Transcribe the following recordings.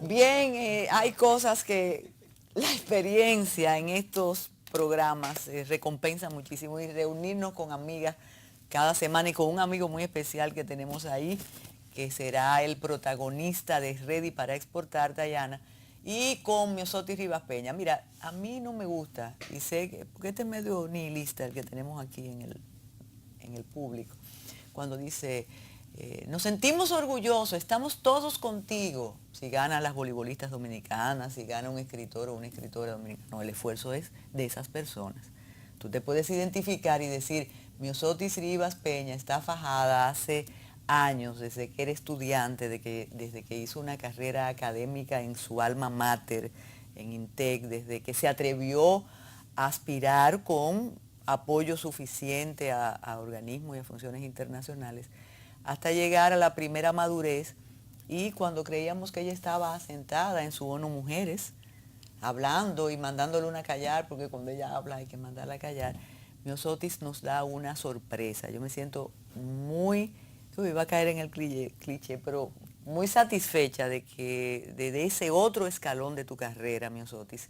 Bien, hay cosas que la experiencia en estos programas recompensa muchísimo y reunirnos con amigas cada semana y con un amigo muy especial que tenemos ahí, que será el protagonista de Ready para Exportar, Dayana, y con Miosotis Rivas Peña. Mira, a mí no me gusta, y sé que, porque este es medio nihilista el que tenemos aquí en el público, cuando dice, nos sentimos orgullosos, estamos todos contigo, si ganan las voleibolistas dominicanas, si gana un escritor o una escritora dominicana. No, el esfuerzo es de esas personas. Tú te puedes identificar y decir, Miosotis Rivas Peña está fajada hace años, desde que era estudiante, desde que hizo una carrera académica en su alma mater, en INTEC, desde que se atrevió a aspirar con apoyo suficiente a organismos y a funciones internacionales, hasta llegar a la primera madurez, y cuando creíamos que ella estaba asentada en su ONU Mujeres, hablando y mandándole una callar, porque cuando ella habla hay que mandarla a callar, Miosotis nos da una sorpresa. Yo me siento muy, iba a caer en el cliché, pero muy satisfecha de que de ese otro escalón de tu carrera, Miosotis.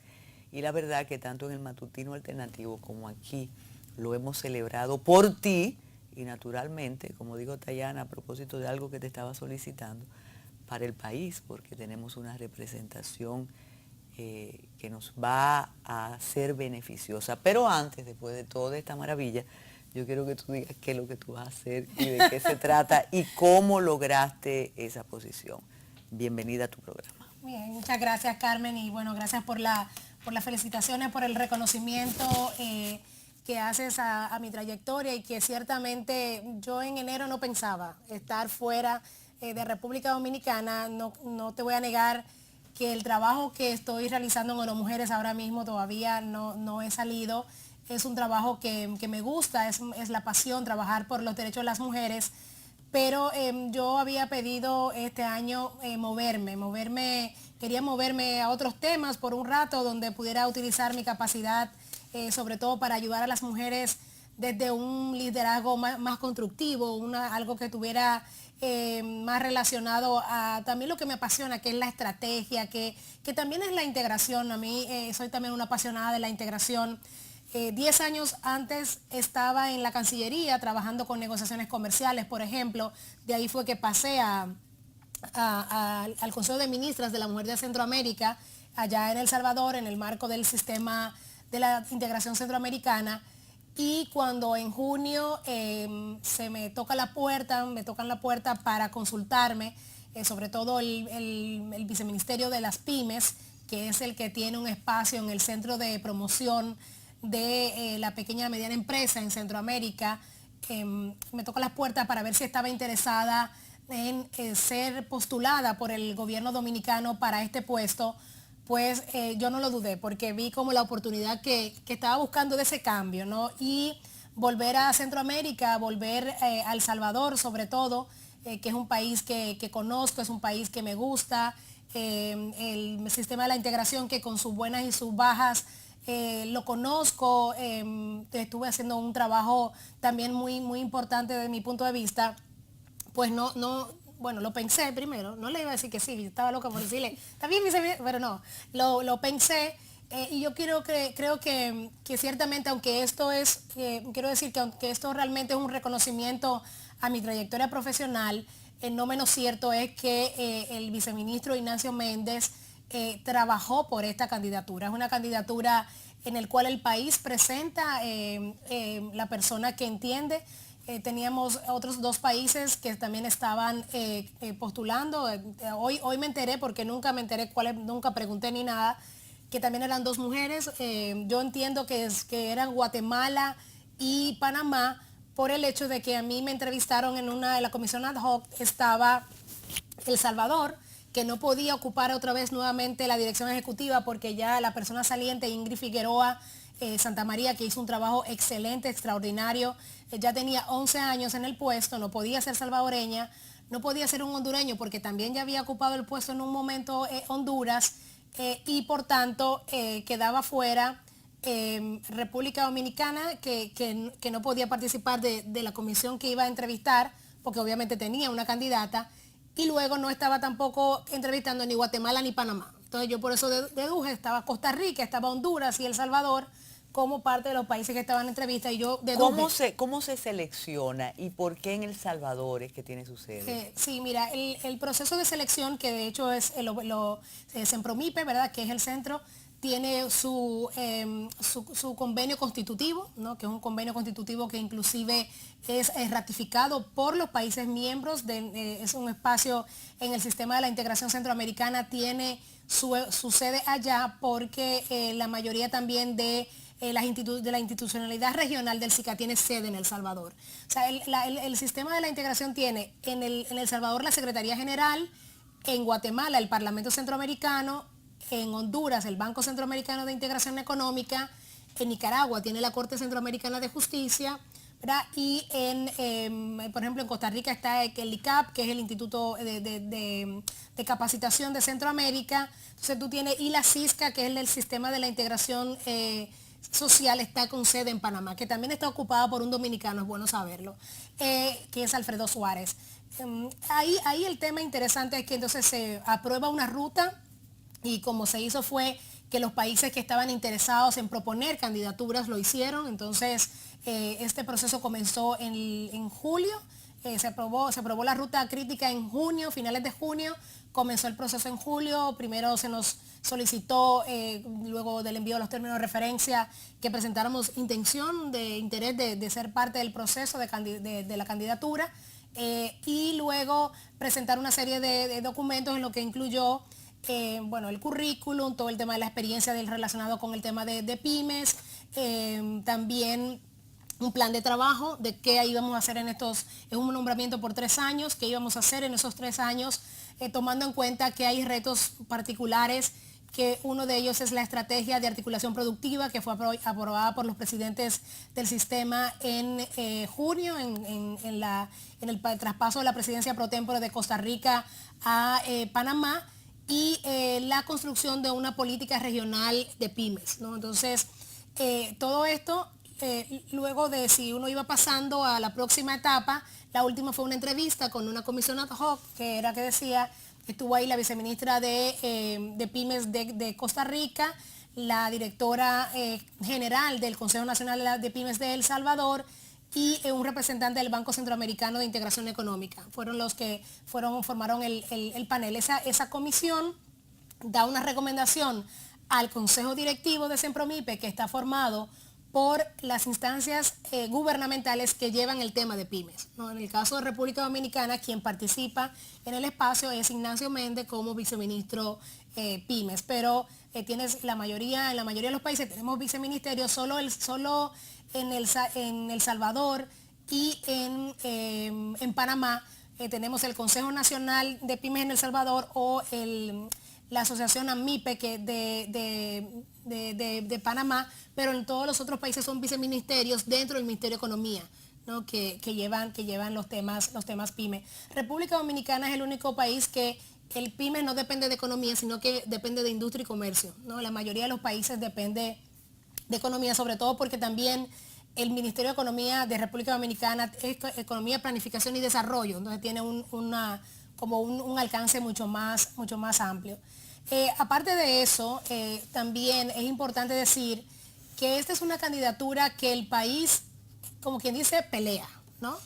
Y la verdad que tanto en el matutino alternativo como aquí lo hemos celebrado por ti y naturalmente, como digo Dayana, a propósito de algo que te estaba solicitando, para el país, porque tenemos una representación que nos va a ser beneficiosa. Pero antes, después de toda esta maravilla, yo quiero que tú digas qué es lo que tú vas a hacer y de qué se trata y cómo lograste esa posición. Bienvenida a tu programa. Bien, muchas gracias, Carmen, y bueno, gracias por las felicitaciones, por el reconocimiento que haces a mi trayectoria, y que ciertamente yo en enero no pensaba estar fuera de República Dominicana. No te voy a negar que el trabajo que estoy realizando en ONU Mujeres ahora mismo todavía no he salido. Es un trabajo que me gusta, es la pasión, trabajar por los derechos de las mujeres. Pero yo había pedido este año quería moverme a otros temas por un rato, donde pudiera utilizar mi capacidad, sobre todo para ayudar a las mujeres desde un liderazgo más constructivo, algo que tuviera más relacionado a también lo que me apasiona, que es la estrategia, que también es la integración. A mí soy también una apasionada de la integración. 10 años antes estaba en la Cancillería trabajando con negociaciones comerciales, por ejemplo. De ahí fue que pasé al Consejo de Ministras de la Mujer de Centroamérica, allá en El Salvador, en el marco del sistema de la integración centroamericana. Y cuando en junio me tocan la puerta para consultarme, sobre todo el viceministerio de las pymes, que es el que tiene un espacio en el centro de promoción de la pequeña y mediana empresa en Centroamérica. Me tocó las puertas para ver si estaba interesada en ser postulada por el gobierno dominicano para este puesto. Pues yo no lo dudé, porque vi como la oportunidad que estaba buscando de ese cambio, ¿no? Y volver a Centroamérica, volver a El Salvador sobre todo, que es un país que conozco, es un país que me gusta, el sistema de la integración, que con sus buenas y sus bajas lo conozco. Estuve haciendo un trabajo también muy importante desde mi punto de vista. Pues bueno, lo pensé primero, no le iba a decir que sí, estaba loca por decirle, está bien, pero no, lo pensé. Y yo creo que ciertamente, aunque esto quiero decir que aunque esto realmente es un reconocimiento a mi trayectoria profesional, no menos cierto es que el viceministro Ignacio Méndez trabajó por esta candidatura. Es una candidatura en la cual el país presenta la persona que entiende. Teníamos otros dos países que también estaban postulando. Hoy me enteré, porque nunca me enteré nunca pregunté ni nada, que también eran dos mujeres. Yo entiendo que eran Guatemala y Panamá, por el hecho de que a mí me entrevistaron en la comisión ad hoc, estaba El Salvador, que no podía ocupar otra vez nuevamente la dirección ejecutiva, porque ya la persona saliente, Ingrid Figueroa Santa María, que hizo un trabajo excelente, extraordinario, ya tenía 11 años en el puesto, no podía ser salvadoreña, no podía ser un hondureño, porque también ya había ocupado el puesto en un momento Honduras, y por tanto quedaba fuera República Dominicana, que no podía participar de la comisión que iba a entrevistar, porque obviamente tenía una candidata. y luego no estaba tampoco entrevistando ni Guatemala ni Panamá. Entonces yo por eso deduje, estaba Costa Rica, estaba Honduras y El Salvador como parte de los países que estaban en entrevista y yo deduje. ¿Cómo se selecciona y por qué en El Salvador es que tiene su sede? Sí, mira, el proceso de selección, que de hecho es Sempromipe, ¿verdad? Que es el centro, tiene su convenio constitutivo, ¿no? Que es un convenio constitutivo que inclusive es ratificado por los países miembros, es un espacio en el sistema de la integración centroamericana, tiene su sede allá porque la mayoría también de la institucionalidad regional del SICA tiene sede en El Salvador. O sea, el sistema de la integración tiene en El Salvador la Secretaría General, en Guatemala el Parlamento Centroamericano, en Honduras el Banco Centroamericano de Integración Económica, en Nicaragua tiene la Corte Centroamericana de Justicia, ¿verdad? Y por ejemplo, en Costa Rica está el ICAP, que es el Instituto de Capacitación de Centroamérica. Entonces tú tienes, y la CISCA, que es el Sistema de la Integración Social, está con sede en Panamá, que también está ocupada por un dominicano, es bueno saberlo, que es Alfredo Suárez. Ahí el tema interesante es que entonces se aprueba una ruta y como se hizo fue que los países que estaban interesados en proponer candidaturas lo hicieron. Entonces este proceso comenzó en julio, se aprobó la ruta crítica en junio, finales de junio, comenzó el proceso en julio, primero se nos solicitó, luego del envío de los términos de referencia, que presentáramos intención de interés de ser parte del proceso de la candidatura, y luego presentar una serie de documentos en lo que incluyó bueno, el currículum, todo el tema de la experiencia relacionado con el tema de pymes, también un plan de trabajo de qué íbamos a hacer es un nombramiento por 3 años, qué íbamos a hacer en esos 3 años, tomando en cuenta que hay retos particulares, que uno de ellos es la estrategia de articulación productiva que fue aprobada por los presidentes del sistema en junio, en el traspaso de la presidencia pro tempore de Costa Rica a Panamá, y la construcción de una política regional de pymes, ¿no? Entonces, todo esto, luego de si uno iba pasando a la próxima etapa, la última fue una entrevista con una comisión ad hoc, que era que decía, estuvo ahí la viceministra de Pymes de Costa Rica, la directora general del Consejo Nacional de Pymes de El Salvador, y un representante del Banco Centroamericano de Integración Económica. Fueron los que formaron el panel. Esa comisión da una recomendación al Consejo Directivo de Sempromipe, que está formado por las instancias gubernamentales que llevan el tema de pymes, ¿no? En el caso de República Dominicana, quien participa en el espacio es Ignacio Méndez como viceministro pymes, pero en la mayoría de los países tenemos viceministerios, solo en El Salvador y en Panamá tenemos el Consejo Nacional de Pymes en El Salvador o la asociación AMIPE de Panamá, pero en todos los otros países son viceministerios dentro del Ministerio de Economía, ¿no? que llevan los temas pyme. República Dominicana es el único país que el pyme no depende de economía, sino que depende de industria y comercio, ¿no? La mayoría de los países depende de economía, sobre todo porque también el Ministerio de Economía de República Dominicana es Economía, Planificación y Desarrollo, entonces tiene un alcance mucho más amplio. Aparte de eso, también es importante decir que esta es una candidatura que el país, como quien dice, pelea, ¿no?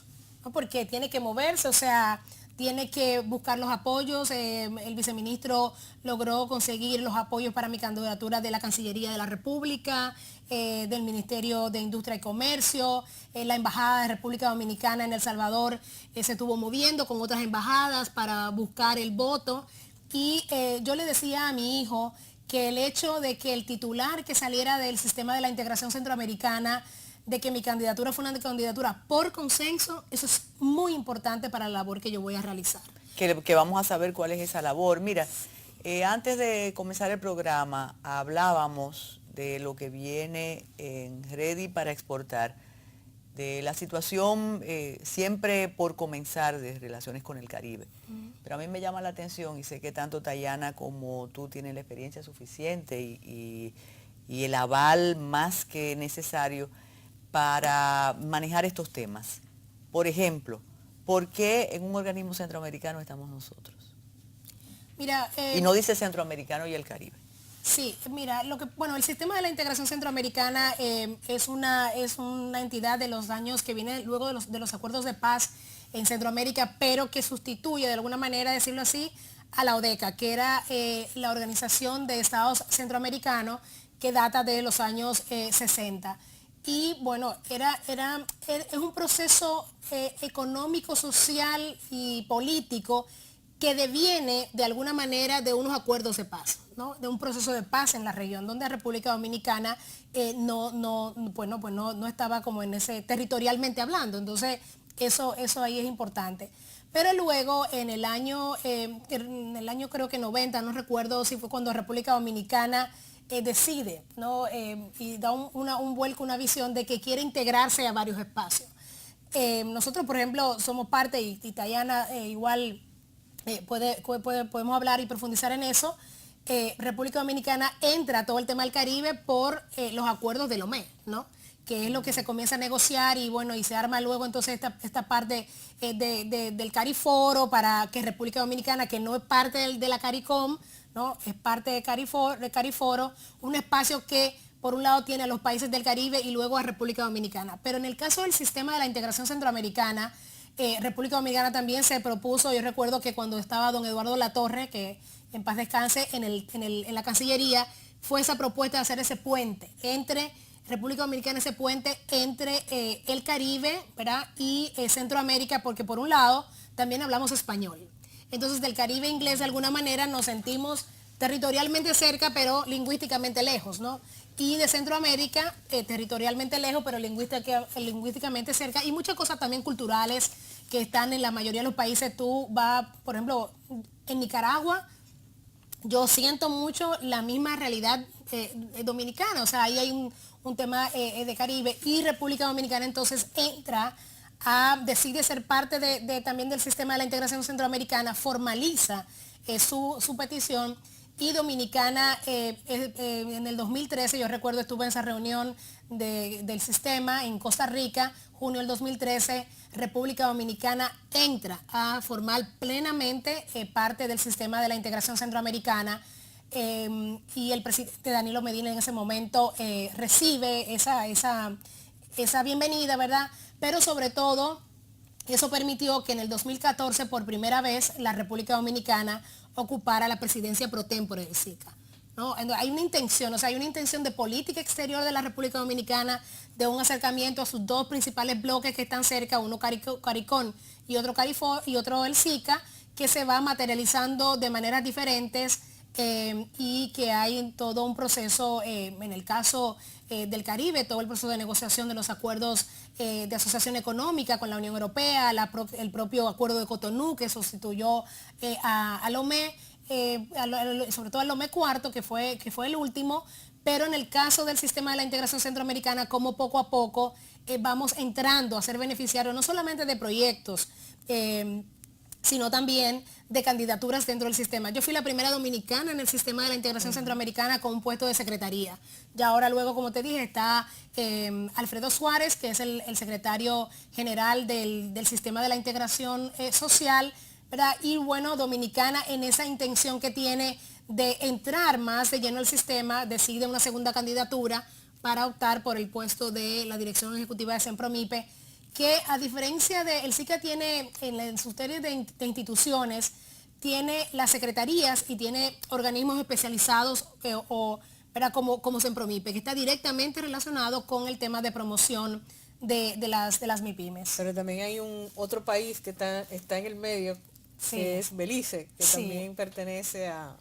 Porque tiene que moverse, o sea, tiene que buscar los apoyos. El viceministro logró conseguir los apoyos para mi candidatura de la Cancillería de la República, del Ministerio de Industria y Comercio, la Embajada de República Dominicana en El Salvador se estuvo moviendo con otras embajadas para buscar el voto. Y yo le decía a mi hijo que el hecho de que el titular que saliera del sistema de la integración centroamericana, de que mi candidatura fue una candidatura por consenso, eso es muy importante para la labor que yo voy a realizar. Que vamos a saber cuál es esa labor. Mira, antes de comenzar el programa hablábamos de lo que viene en Ready para Exportar, de la situación siempre por comenzar de relaciones con el Caribe. Pero a mí me llama la atención y sé que tanto Tayana como tú tienen la experiencia suficiente y el aval más que necesario para manejar estos temas. Por ejemplo, ¿por qué en un organismo centroamericano estamos nosotros? Mira, Y no dice centroamericano y el Caribe. sí, mira, bueno, el sistema de la integración centroamericana es una entidad de los años que viene luego de los acuerdos de paz en Centroamérica, pero que sustituye de alguna manera, decirlo así, a la ODECA, que era la Organización de Estados Centroamericanos, que data de los años 60. Y bueno, es un proceso económico, social y político que deviene de alguna manera de unos acuerdos de paz, ¿no? De un proceso de paz en la región, donde República Dominicana no estaba como en ese, territorialmente hablando. Entonces, eso ahí es importante. Pero luego, en el año creo que 90, no recuerdo si fue cuando República Dominicana decide, ¿no? Y da un vuelco, una visión de que quiere integrarse a varios espacios. Nosotros, por ejemplo, somos parte, y Tayana igual podemos hablar y profundizar en eso. República Dominicana entra a todo el tema del Caribe por los acuerdos de Lomé, ¿no? Que es lo que se comienza a negociar y bueno, y se arma luego entonces esta parte del CARIFORO para que República Dominicana, que no es parte de la CARICOM, ¿no? Es parte de CARIFORO, un espacio que por un lado tiene a los países del Caribe y luego a República Dominicana. Pero en el caso del sistema de la integración centroamericana, República Dominicana también se propuso, yo recuerdo que cuando estaba don Eduardo Latorre, que en paz descanse, en la Cancillería, fue esa propuesta de hacer ese puente entre República Dominicana, ese puente entre el Caribe, ¿verdad? Y Centroamérica, porque por un lado también hablamos español. Entonces del Caribe inglés de alguna manera nos sentimos territorialmente cerca, pero lingüísticamente lejos, ¿no? Y de Centroamérica, territorialmente lejos, pero lingüísticamente cerca, y muchas cosas también culturales que están en la mayoría de los países. Tú vas, por ejemplo, en Nicaragua, yo siento mucho la misma realidad dominicana, o sea, ahí hay un tema de Caribe, y República Dominicana entonces decide ser parte también del sistema de la integración centroamericana, formaliza su petición. Y Dominicana, en el 2013, yo recuerdo, estuve en esa reunión del sistema en Costa Rica, junio del 2013, República Dominicana entra a formar plenamente parte del sistema de la integración centroamericana, y el presidente Danilo Medina en ese momento recibe esa bienvenida, ¿verdad? Pero sobre todo, eso permitió que en el 2014, por primera vez, la República Dominicana ocupara la presidencia pro tempore del SICA, ¿no? Hay una intención, o sea, hay una intención de política exterior de la República Dominicana, de un acercamiento a sus dos principales bloques que están cerca, uno CARICOM y otro CARIFOR y otro el SICA, que se va materializando de maneras diferentes, y que hay todo un proceso, en el caso del Caribe, todo el proceso de negociación de los acuerdos de asociación económica con la Unión Europea, el propio acuerdo de Cotonú que sustituyó a Lomé, sobre todo al Lomé cuarto, que fue el último. Pero en el caso del sistema de la integración centroamericana, como poco a poco vamos entrando a ser beneficiarios no solamente de proyectos, sino también de candidaturas dentro del sistema. Yo fui la primera dominicana en el sistema de la integración centroamericana con un puesto de secretaría. Ya ahora luego, como te dije, está Alfredo Suárez, que es el secretario general del sistema de la integración social, ¿verdad? Y bueno, Dominicana, en esa intención que tiene de entrar más de lleno al sistema, decide una segunda candidatura para optar por el puesto de la dirección ejecutiva de Sempromipe, que a diferencia el SICA tiene en sus series de instituciones, tiene las secretarías y tiene organismos especializados como Sempromipe, que está directamente relacionado con el tema de promoción de las MIPYMES. Pero también hay otro país que está en el medio, sí, que es Belice, que sí, también pertenece al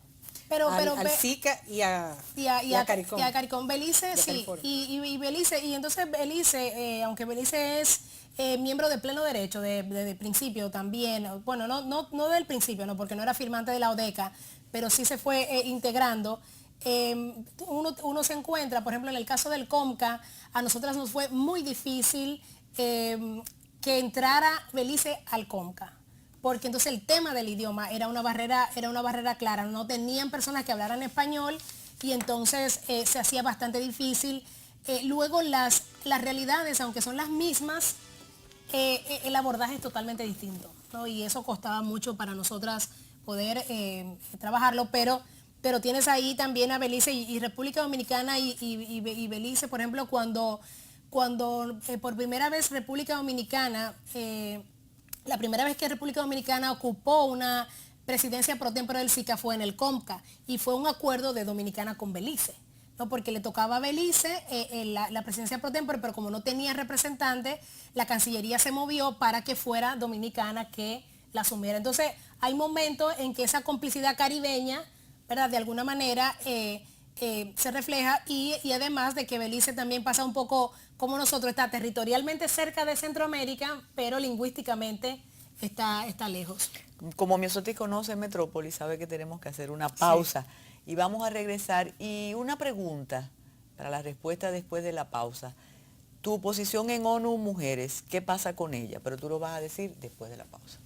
SICA y a CARICOM. Y a CARICOM Belice, sí. Y Belice, y entonces Belice, aunque Belice es miembro de pleno derecho de principio también, bueno, no del principio, no, porque no era firmante de la ODECA, pero sí se fue integrando. Uno se encuentra, por ejemplo, en el caso del COMCA, a nosotras nos fue muy difícil que entrara Belice al COMCA, porque entonces el tema del idioma era una barrera clara, no tenían personas que hablaran español, y entonces se hacía bastante difícil. Luego las realidades, aunque son las mismas, el abordaje es totalmente distinto, ¿no? Y eso costaba mucho para nosotras poder trabajarlo, pero tienes ahí también a Belice y República Dominicana y Belice, por ejemplo, cuando por primera vez República Dominicana, la primera vez que República Dominicana ocupó una presidencia pro tempore del SICA fue en el COMCA y fue un acuerdo de Dominicana con Belice, ¿no? Porque le tocaba a Belice la presidencia pro tempore, pero como no tenía representante, la Cancillería se movió para que fuera Dominicana que la asumiera. Entonces hay momentos en que esa complicidad caribeña, ¿verdad?, de alguna manera se refleja y además de que Belice también pasa un poco como nosotros, está territorialmente cerca de Centroamérica, pero lingüísticamente está lejos. Como Miosotis conoce Metrópolis, sabe que tenemos que hacer una pausa y vamos a regresar. Y una pregunta para la respuesta después de la pausa. Tu posición en ONU Mujeres, ¿qué pasa con ella? Pero tú lo vas a decir después de la pausa.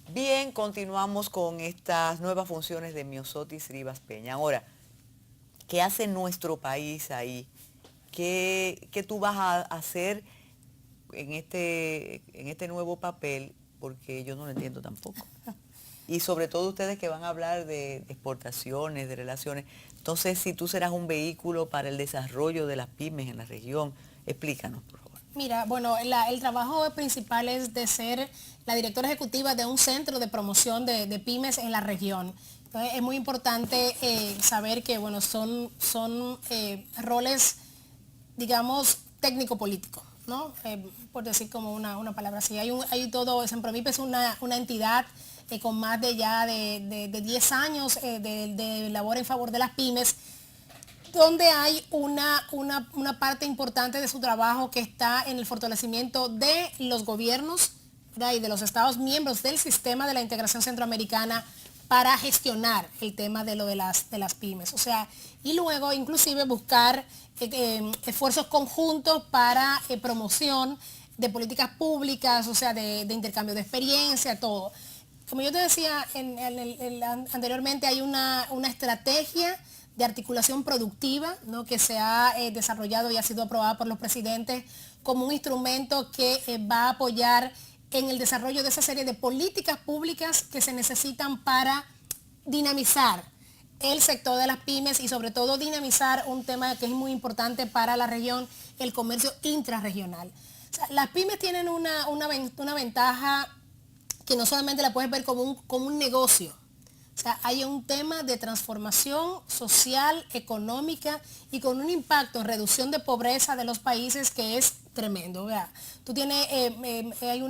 Bien, continuamos con estas nuevas funciones de Miosotis Rivas Peña. Ahora, ¿qué hace nuestro país ahí? ¿Qué tú vas a hacer en este nuevo papel? Porque yo no lo entiendo tampoco. Y sobre todo ustedes que van a hablar de exportaciones, de relaciones. Entonces, si tú serás un vehículo para el desarrollo de las pymes en la región, explícanos, por favor. Mira, bueno, el trabajo principal es de ser la directora ejecutiva de un centro de promoción de pymes en la región. Entonces, es muy importante saber que, bueno, son roles, digamos, técnico-políticos, ¿no? Por decir como una palabra así. Hay todo, Sempromip es una entidad con más de 10 años de labor en favor de las pymes, donde hay una parte importante de su trabajo que está en el fortalecimiento de los gobiernos, ¿verdad?, y de los estados miembros del sistema de la integración centroamericana para gestionar el tema de lo de las pymes. O sea, y luego inclusive buscar esfuerzos conjuntos para promoción de políticas públicas, o sea, de intercambio de experiencia, todo. Como yo te decía anteriormente, hay una estrategia de articulación productiva, ¿no?, que se ha desarrollado y ha sido aprobada por los presidentes como un instrumento que va a apoyar en el desarrollo de esa serie de políticas públicas que se necesitan para dinamizar el sector de las pymes y sobre todo dinamizar un tema que es muy importante para la región, el comercio intrarregional. O sea, las pymes tienen una ventaja que no solamente la puedes ver como un negocio. O sea, hay un tema de transformación social, económica y con un impacto en reducción de pobreza de los países que es tremendo. ¿Verdad? Tú tienes, hay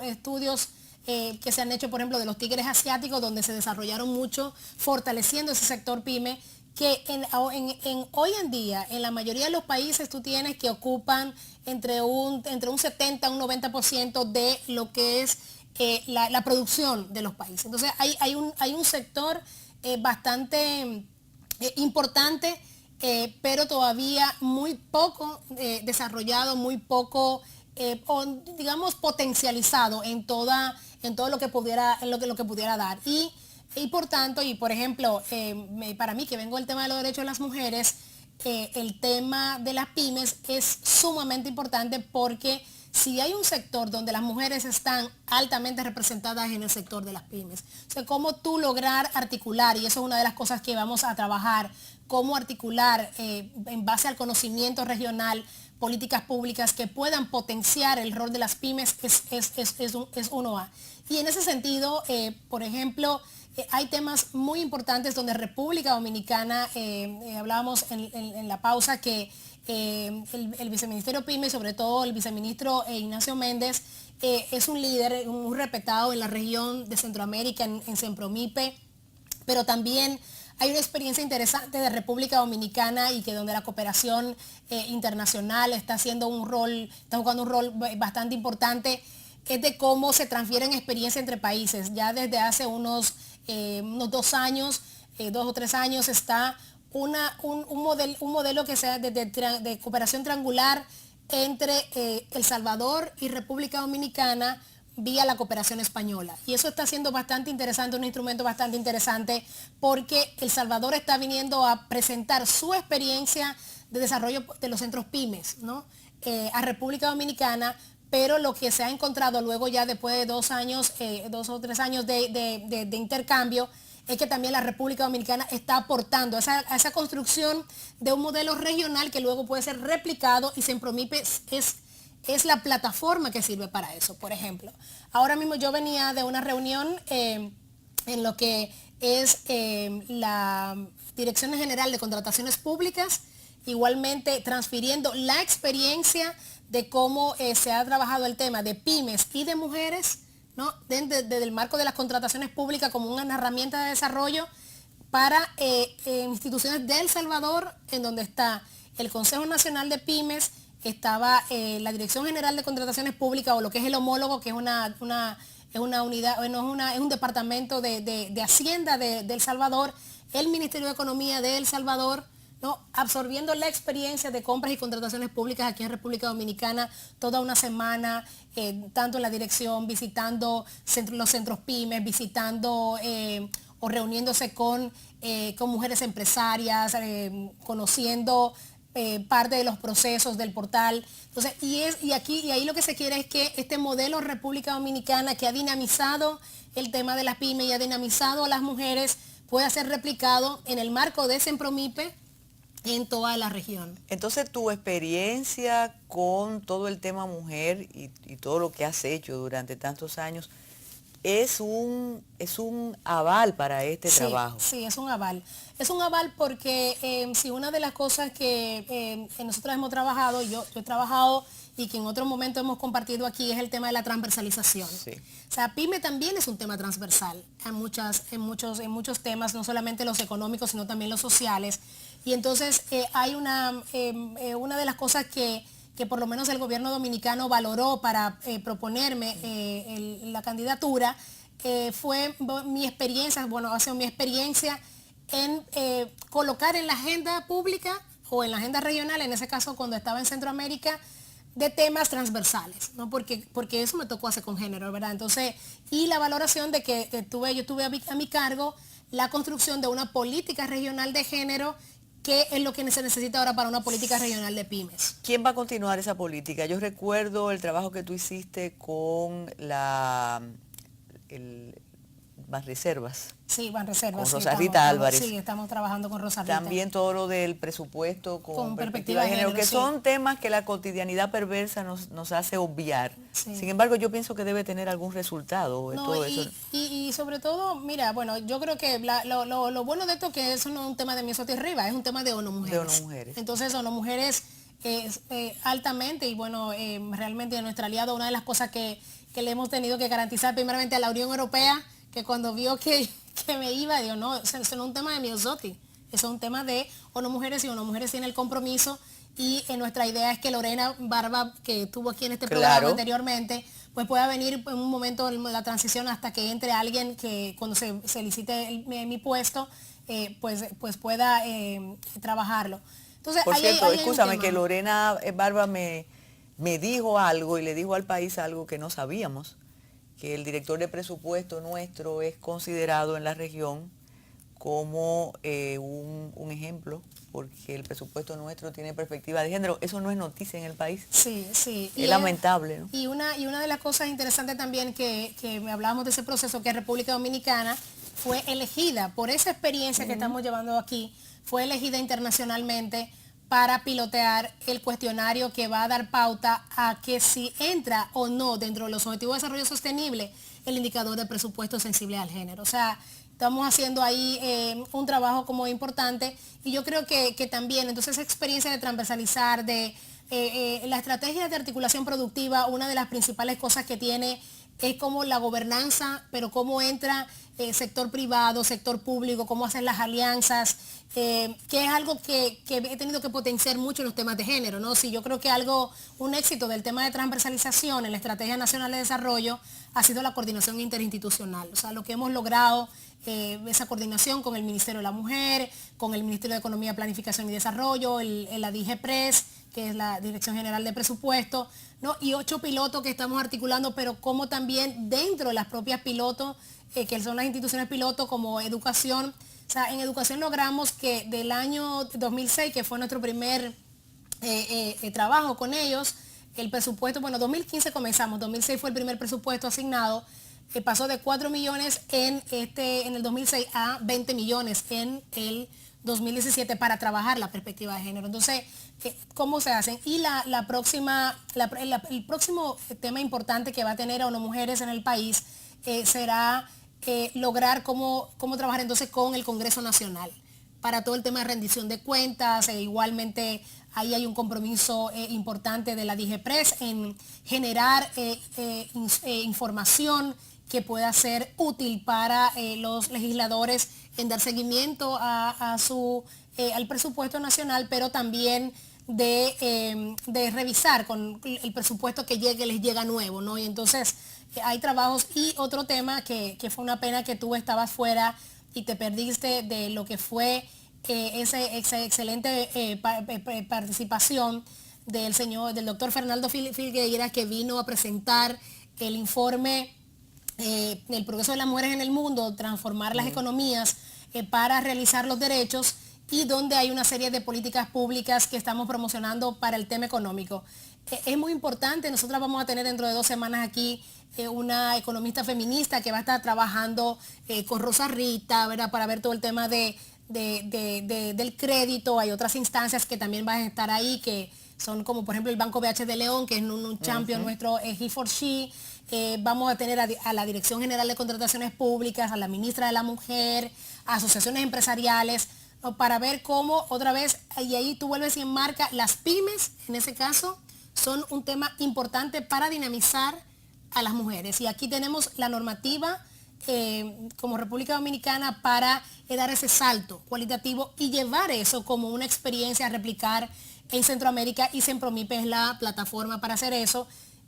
estudios que se han hecho, por ejemplo, de los tigres asiáticos, donde se desarrollaron mucho fortaleciendo ese sector pyme, que hoy en día, en la mayoría de los países, tú tienes que ocupan entre un 70 a un 90% de lo que es la producción de los países. Entonces hay un sector bastante importante, pero todavía muy poco desarrollado, muy poco, digamos, potencializado en todo lo que pudiera dar. Y por tanto, y por ejemplo, para mí que vengo del tema de los derechos de las mujeres, el tema de las pymes es sumamente importante porque si hay un sector donde las mujeres están altamente representadas en el sector de las pymes. O sea, cómo tú lograr articular, y eso es una de las cosas que vamos a trabajar, cómo articular en base al conocimiento regional políticas públicas que puedan potenciar el rol de las pymes es uno A. Y en ese sentido, por ejemplo, hay temas muy importantes donde República Dominicana, hablábamos en la pausa que el viceministerio PYME, sobre todo el viceministro Ignacio Méndez, es un líder muy respetado en la región de Centroamérica, en Sempromipe, pero también hay una experiencia interesante de República Dominicana y que donde la cooperación internacional está jugando un rol bastante importante, es de cómo se transfieren experiencias entre países. Ya desde hace unos 2 años, 2 o 3 años, está un modelo que sea de cooperación triangular entre El Salvador y República Dominicana vía la cooperación española. Y eso está siendo bastante interesante, un instrumento bastante interesante, porque El Salvador está viniendo a presentar su experiencia de desarrollo de los centros pymes, ¿no? A República Dominicana, pero lo que se ha encontrado luego ya después de 2 años, 2 o 3 años de intercambio, es que también la República Dominicana está aportando a esa construcción de un modelo regional que luego puede ser replicado, y Sempromipe es la plataforma que sirve para eso. Por ejemplo, ahora mismo yo venía de una reunión en lo que es la Dirección General de Contrataciones Públicas, igualmente transfiriendo la experiencia de cómo se ha trabajado el tema de pymes y de mujeres, ¿no? Desde el marco de las contrataciones públicas como una herramienta de desarrollo para instituciones de El Salvador, en donde está el Consejo Nacional de Pymes, estaba la Dirección General de Contrataciones Públicas, o lo que es el homólogo, que es una unidad, es un departamento de Hacienda de El Salvador, el Ministerio de Economía de El Salvador, ¿no? Absorbiendo la experiencia de compras y contrataciones públicas aquí en República Dominicana, toda una semana, tanto en la dirección, visitando los centros pymes, visitando o reuniéndose con mujeres empresarias, conociendo parte de los procesos del portal. Entonces, y ahí lo que se quiere es que este modelo República Dominicana, que ha dinamizado el tema de las pymes y ha dinamizado a las mujeres, pueda ser replicado en el marco de Sempromipe en toda la región. Entonces, tu experiencia con todo el tema mujer y todo lo que has hecho durante tantos años es un aval para este trabajo. Sí, es un aval. Es un aval porque si una de las cosas que nosotros hemos trabajado, yo he trabajado y que en otro momento hemos compartido aquí, es el tema de la transversalización. Sí. O sea, PYME también es un tema transversal en muchos temas, no solamente los económicos, sino también los sociales. Y entonces hay una de las cosas que por lo menos el gobierno dominicano valoró para proponerme la candidatura, fue mi experiencia, ha sido mi experiencia en colocar en la agenda pública o en la agenda regional, en ese caso cuando estaba en Centroamérica, de temas transversales, ¿no? Porque eso me tocó hacer con género, ¿verdad? Entonces, y la valoración de que yo tuve a mi cargo la construcción de una política regional de género, que es lo que se necesita ahora para una política regional de pymes. ¿Quién va a continuar esa política? Yo recuerdo el trabajo que tú hiciste con Banreservas. Sí, Banreservas. Con Rosa Rita Álvarez. Sí, estamos trabajando con Rosa Rita. También todo lo del presupuesto con perspectiva de género, que son temas que la cotidianidad perversa nos hace obviar. Sí. Sin embargo, yo pienso que debe tener algún resultado de todo eso. Y sobre todo, mira, bueno, yo creo que lo bueno de esto es que eso no es un tema de Miosotti Rivas, es un tema de ONU Mujeres. De ONU Mujeres. Entonces, ONU Mujeres altamente, y bueno, realmente nuestro aliado, una de las cosas que le hemos tenido que garantizar primeramente a la Unión Europea, que cuando vio que me iba, digo, no, eso no es un tema de Miosotti, eso es un tema de ONU Mujeres, y ONU Mujeres tiene el compromiso, y nuestra idea es que Lorena Barba, que estuvo aquí en este programa anteriormente, pues pueda venir en un momento de la transición hasta que entre alguien que cuando se licite mi puesto, pues pueda trabajarlo. Entonces, por cierto, escúchame, que Lorena Barba me dijo algo y le dijo al país algo que no sabíamos, que el director de presupuesto nuestro es considerado en la región como un ejemplo, porque el presupuesto nuestro tiene perspectiva de género. Eso no es noticia en el país. Sí, sí. Es lamentable, ¿no? Y una de las cosas interesantes también que hablábamos de ese proceso, que República Dominicana fue elegida por esa experiencia que estamos llevando aquí, fue elegida internacionalmente para pilotear el cuestionario que va a dar pauta a que si entra o no dentro de los Objetivos de Desarrollo Sostenible el indicador de presupuesto sensible al género. O sea, estamos haciendo ahí un trabajo como importante, y yo creo que también, entonces, esa experiencia de transversalizar, de la estrategia de articulación productiva, una de las principales cosas que tiene es como la gobernanza, pero cómo entra sector privado, sector público, cómo hacen las alianzas, que es algo que he tenido que potenciar mucho en los temas de género, ¿no? Sí, yo creo que un éxito del tema de transversalización en la Estrategia Nacional de Desarrollo ha sido la coordinación interinstitucional. O sea, lo que hemos logrado, esa coordinación con el Ministerio de la Mujer, con el Ministerio de Economía, Planificación y Desarrollo, la DIGEPRES, que es la Dirección General de Presupuesto, ¿no? Y 8 pilotos que estamos articulando, pero como también dentro de las propias pilotos, que son las instituciones pilotos como educación. O sea, en educación logramos que del año 2006, que fue nuestro primer trabajo con ellos, el presupuesto, bueno, 2015 comenzamos, 2006 fue el primer presupuesto asignado, pasó de 4 millones en el 2006 a 20 millones en el 2017 para trabajar la perspectiva de género. Entonces, ¿cómo se hacen? Y el próximo tema importante que va a tener a ONU Mujeres en el país será lograr cómo trabajar entonces con el Congreso Nacional para todo el tema de rendición de cuentas. Igualmente ahí hay un compromiso importante de la DIGEPRES en generar información que pueda ser útil para los legisladores en dar seguimiento al presupuesto nacional, pero también de revisar con el presupuesto que les llega nuevo, ¿no? Y entonces hay trabajos. Y otro tema que fue una pena que tú estabas fuera y te perdiste de lo que fue esa excelente participación del doctor Fernando Filgueira, que vino a presentar el informe el progreso de las mujeres en el mundo, transformar las economías para realizar los derechos, y donde hay una serie de políticas públicas que estamos promocionando para el tema económico. Es muy importante. Nosotras vamos a tener dentro de 2 semanas aquí una economista feminista que va a estar trabajando con Rosa Rita, ¿verdad?, para ver todo el tema del crédito. Hay otras instancias que también van a estar ahí, que son como por ejemplo el Banco BH de León, que es un champion nuestro, He4She. Vamos a tener a la Dirección General de Contrataciones Públicas, a la ministra de la Mujer, a asociaciones empresariales, ¿no?, para ver cómo otra vez, y ahí tú vuelves y enmarca las pymes, en ese caso, son un tema importante para dinamizar a las mujeres. Y aquí tenemos la normativa como República Dominicana para dar ese salto cualitativo y llevar eso como una experiencia a replicar en Centroamérica, y Sempromipe es la plataforma para hacer eso.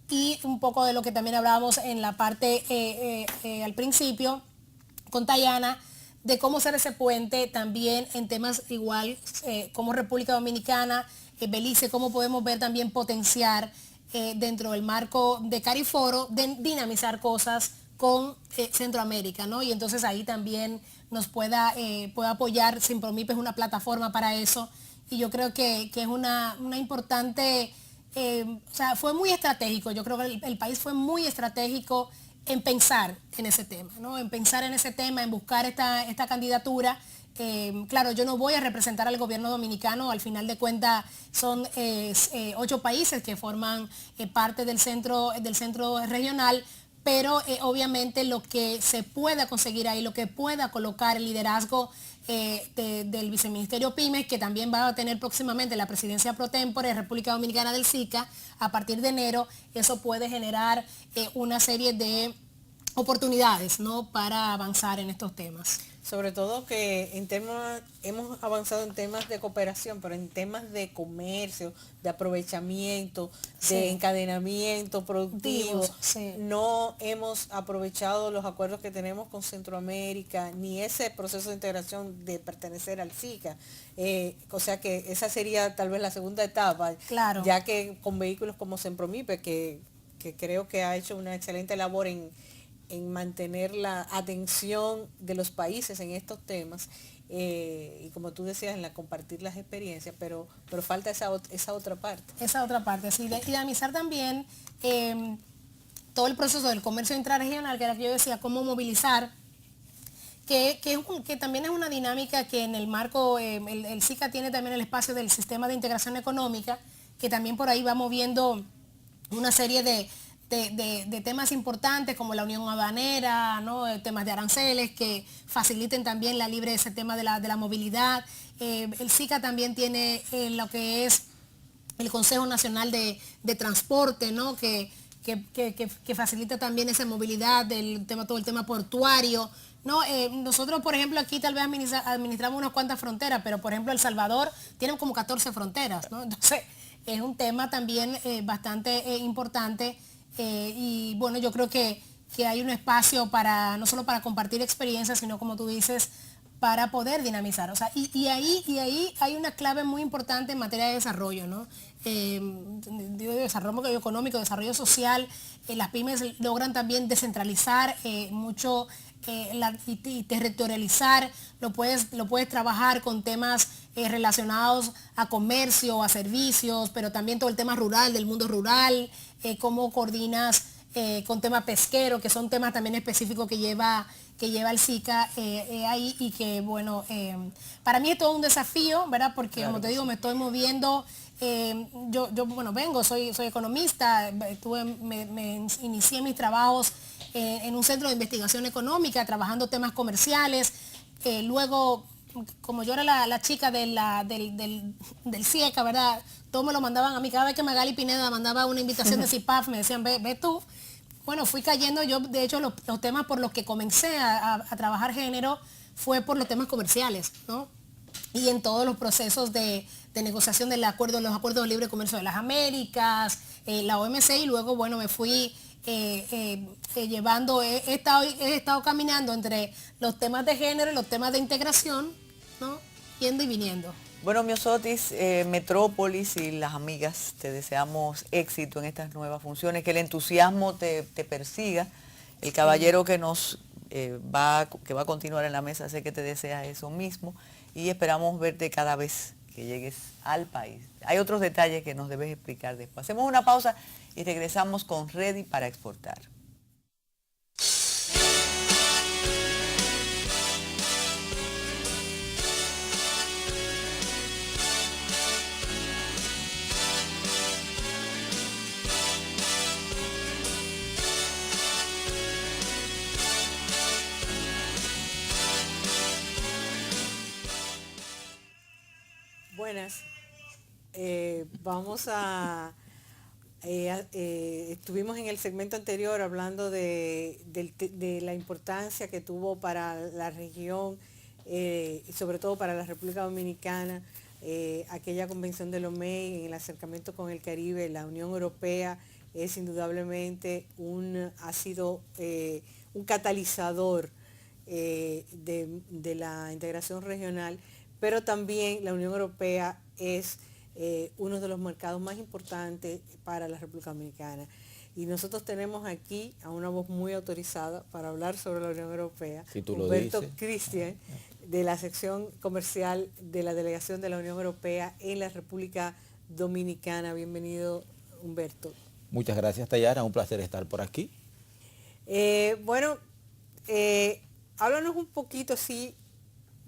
Y un poco de lo que también hablábamos en la parte al principio con Tayana, de cómo ser ese puente también en temas igual como República Dominicana, Belice, cómo podemos ver también potenciar dentro del marco de Cariforo, de dinamizar cosas con Centroamérica, ¿no? Y entonces ahí también nos pueda apoyar. Sempromipe es una plataforma para eso, y yo creo que es una importante, o sea, fue muy estratégico. Yo creo que el país fue muy estratégico en pensar en ese tema, ¿no? En pensar en ese tema, en buscar esta candidatura. Claro, yo no voy a representar al gobierno dominicano. Al final de cuentas son 8 países que forman parte del centro regional, pero obviamente lo que se pueda conseguir ahí, lo que pueda colocar el liderazgo del viceministerio Pymes, que también va a tener próximamente la presidencia pro tempore de República Dominicana del SICA a partir de enero, eso puede generar una serie de oportunidades, ¿no?, para avanzar en estos temas. Sobre todo que hemos avanzado en temas de cooperación, pero en temas de comercio, de aprovechamiento, de encadenamiento productivo, no hemos aprovechado los acuerdos que tenemos con Centroamérica, ni ese proceso de integración de pertenecer al SICA. O sea que esa sería tal vez la segunda etapa, claro, ya que con vehículos como Sempromipe, que creo que ha hecho una excelente labor en mantener la atención de los países en estos temas, y como tú decías, en compartir las experiencias, pero falta esa otra parte. Esa otra parte, sí, de dinamizar también todo el proceso del comercio intrarregional, que era que yo decía, cómo movilizar, que también es una dinámica que en el marco, el SICA tiene también el espacio del sistema de integración económica, que también por ahí va moviendo una serie de temas importantes como la unión aduanera, ¿no?, temas de aranceles que faciliten también ese tema de la movilidad. El SICA también tiene lo que es el Consejo Nacional de Transporte, ¿no?, que facilita también esa movilidad, todo el tema portuario, ¿no? Nosotros, por ejemplo, aquí tal vez administramos unas cuantas fronteras, pero por ejemplo El Salvador tiene como 14 fronteras, ¿no? Entonces es un tema también bastante importante. Y bueno, yo creo que hay un espacio no solo para compartir experiencias, sino como tú dices, para poder dinamizar. O sea, y ahí hay una clave muy importante en materia de desarrollo, ¿no? De desarrollo económico, desarrollo social. Las pymes logran también descentralizar mucho y territorializar. Lo puedes trabajar con temas relacionados a comercio, a servicios, pero también todo el tema rural, del mundo rural, cómo coordinas con tema pesquero, que son temas también específicos que lleva el SICA ahí, y que bueno, para mí es todo un desafío, ¿verdad? Porque claro, como te digo, me estoy moviendo, bueno, soy economista, me inicié mis trabajos en un centro de investigación económica, trabajando temas comerciales, luego, como yo era la chica del CIECA, ¿verdad? Todos me lo mandaban a mí, cada vez que Magali Pineda mandaba una invitación de CIPAF, me decían, ve tú. Bueno, fui cayendo, yo de hecho los temas por los que comencé a trabajar género fue por los temas comerciales, ¿no? Y en todos los procesos de negociación los acuerdos de libre comercio de las Américas, la OMC, y luego, bueno, me fui llevando, he estado caminando entre los temas de género y los temas de integración, ¿no? Yendo y viniendo. Bueno, Myosotis, Metrópolis y las amigas, te deseamos éxito en estas nuevas funciones, que el entusiasmo te persiga. El caballero que va a continuar en la mesa, sé que te desea eso mismo, y esperamos verte cada vez que llegues al país. Hay otros detalles que nos debes explicar después. Hacemos una pausa y regresamos con Ready para Exportar. Buenas. Estuvimos en el segmento anterior hablando de la importancia que tuvo para la región, sobre todo para la República Dominicana, aquella convención de Lomé, en el acercamiento con el Caribe. La Unión Europea es indudablemente ha sido un catalizador de la integración regional, pero también la Unión Europea es uno de los mercados más importantes para la República Dominicana. Y nosotros tenemos aquí a una voz muy autorizada para hablar sobre la Unión Europea, si Humberto Cristian, de la sección comercial de la Delegación de la Unión Europea en la República Dominicana. Bienvenido, Humberto. Muchas gracias, Tayara, un placer estar por aquí. Háblanos un poquito, así,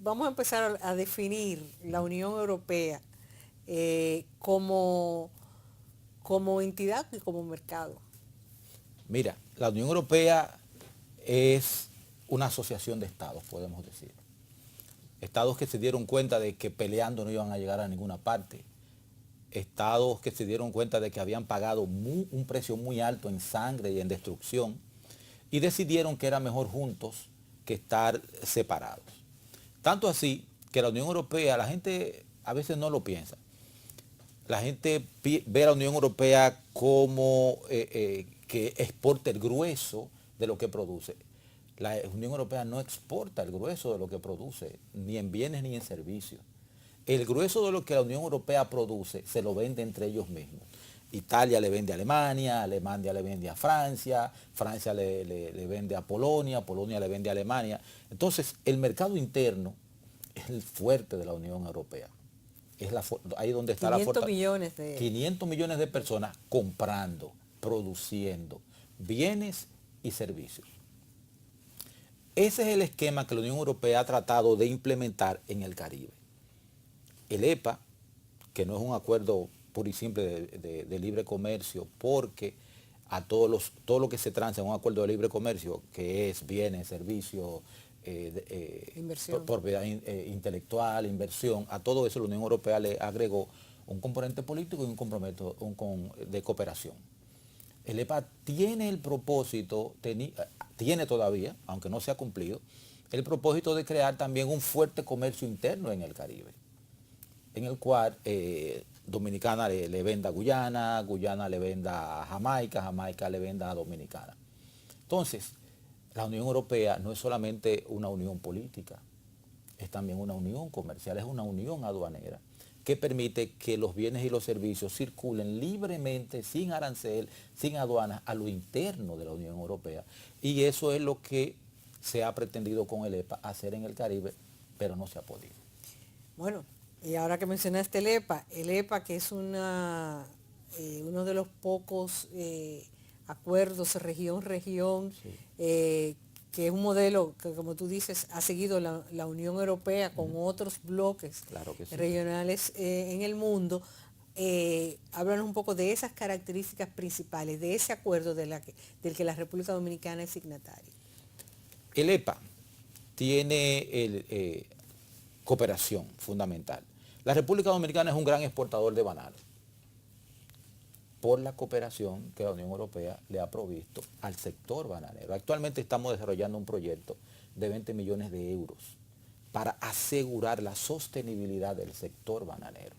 vamos a empezar a definir la Unión Europea como entidad y como mercado. Mira, la Unión Europea es una asociación de estados, podemos decir. Estados que se dieron cuenta de que peleando no iban a llegar a ninguna parte. Estados que se dieron cuenta de que habían pagado un precio muy alto en sangre y en destrucción, y decidieron que era mejor juntos que estar separados. Tanto así que la Unión Europea, la gente a veces no lo piensa. La gente ve a la Unión Europea como que exporta el grueso de lo que produce. La Unión Europea no exporta el grueso de lo que produce, ni en bienes ni en servicios. El grueso de lo que la Unión Europea produce se lo vende entre ellos mismos. Italia le vende a Alemania, Alemania le vende a Francia, Francia le vende a Polonia, Polonia le vende a Alemania. Entonces, el mercado interno es el fuerte de la Unión Europea. Es ahí donde está 500 millones de... 500 millones de personas comprando, produciendo bienes y servicios. Ese es el esquema que la Unión Europea ha tratado de implementar en el Caribe. El EPA, que no es un acuerdo puro y simple de libre comercio, porque a todo lo que se transa en un acuerdo de libre comercio, que es bienes, servicios, propiedad intelectual, inversión, a todo eso la Unión Europea le agregó un componente político y un compromiso de cooperación. El EPA tiene el propósito, tiene todavía, aunque no se ha cumplido, el propósito de crear también un fuerte comercio interno en el Caribe, en el cual Dominicana le venda a Guyana, Guyana le venda a Jamaica, Jamaica le venda a Dominicana. Entonces, la Unión Europea no es solamente una unión política, es también una unión comercial, es una unión aduanera que permite que los bienes y los servicios circulen libremente, sin arancel, sin aduanas, a lo interno de la Unión Europea. Y eso es lo que se ha pretendido con el EPA hacer en el Caribe, pero no se ha podido. Bueno, y ahora que mencionaste el EPA que es uno de los pocos acuerdos región-región, Sí. que es un modelo que, como tú dices, ha seguido la Unión Europea con otros bloques Claro que sí. regionales en el mundo. Háblanos un poco de esas características principales, de ese acuerdo del que la República Dominicana es signataria. El EPA tiene cooperación fundamental. La República Dominicana es un gran exportador de banano por la cooperación que la Unión Europea le ha provisto al sector bananero. Actualmente estamos desarrollando un proyecto de 20 millones de euros para asegurar la sostenibilidad del sector bananero.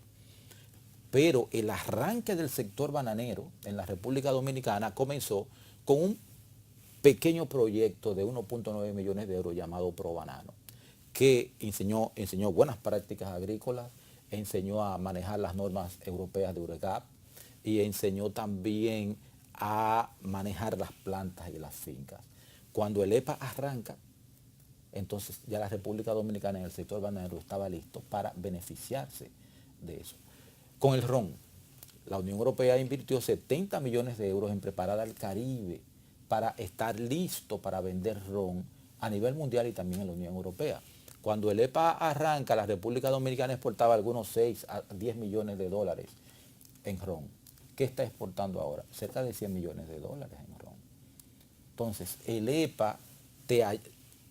Pero el arranque del sector bananero en la República Dominicana comenzó con un pequeño proyecto de 1.9 millones de euros llamado ProBanano, que enseñó buenas prácticas agrícolas, enseñó a manejar las normas europeas de URECAP y enseñó también a manejar las plantas y las fincas. Cuando el EPA arranca, entonces ya la República Dominicana en el sector bananero estaba listo para beneficiarse de eso. Con el ron, la Unión Europea invirtió 70 millones de euros en preparar al Caribe para estar listo para vender ron a nivel mundial y también en la Unión Europea. Cuando el EPA arranca, la República Dominicana exportaba algunos 6 a 10 millones de dólares en ron. ¿Qué está exportando ahora? Cerca de 100 millones de dólares en ron. Entonces, el EPA